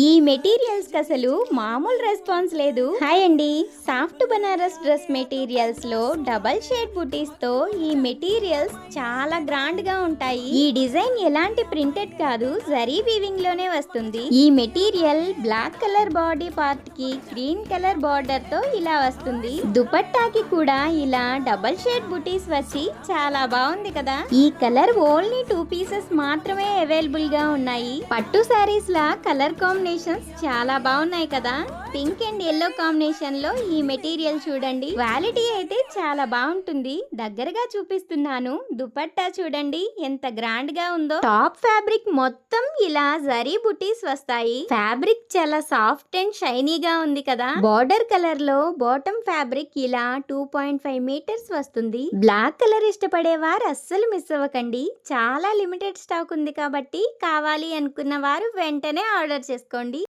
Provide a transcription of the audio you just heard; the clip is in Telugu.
ఈ మెటీరియల్స్ కి అసలు మామూలు రెస్పాన్స్ లేదు. హాయ్ అండి, సాఫ్ట్ బనారస్ డ్రెస్ మెటీరియల్స్ లో డబల్ షేడ్ బుటీస్ తో ఈ మెటీరియల్స్ చాలా గ్రాండ్ గా ఉంటాయి. ఈ డిజైన్ ఎలాంటి ప్రింటెడ్ కాదు, జరీ వీవింగ్ లోనే వస్తుంది. ఈ material black colour body part కి గ్రీన్ కలర్ బార్డర్ తో ఇలా వస్తుంది. దుపట్టాకి కూడా ఇలా డబల్ షేడ్ బుటీస్ వచ్చి చాలా బాగుంది కదా. ఈ కలర్ ఓన్లీ 2 పీసెస్ మాత్రమే అవైలబుల్ గా ఉన్నాయి. పట్టు సారీస్ లా కలర్ కాంబినేషన్స్ చాలా బాగున్నాయి కదా. పింక్ అండ్ ఎల్లో కాంబినేషన్ లో ఈ మెటీరియల్ చూడండి. క్వాలిటీ అయితే చాలా బాగుంటుంది. దగ్గరగా చూపిస్తున్నాను. దుపట్టా చూడండి ఎంత గ్రాండ్ గా ఉందో. టాప్ ఫ్యాబ్రిక్ మొత్తం ఇలా జరీ బుటీస్ వస్తాయి. ఫ్యాబ్రిక్ చాలా సాఫ్ట్ అండ్ షైనీగా ఉంది కదా. బార్డర్ కలర్ లో బాటమ్ ఫ్యాబ్రిక్ ఇలా 2.5 మీటర్స్ వస్తుంది. బ్లాక్ కలర్ ఇష్టపడే వారు అస్సలు మిస్ అవ్వకండి. చాలా లిమిటెడ్ స్టాక్ ఉంది కాబట్టి కావాలి అనుకున్న వారు వెంటనే ఆర్డర్ చేసుకోండి.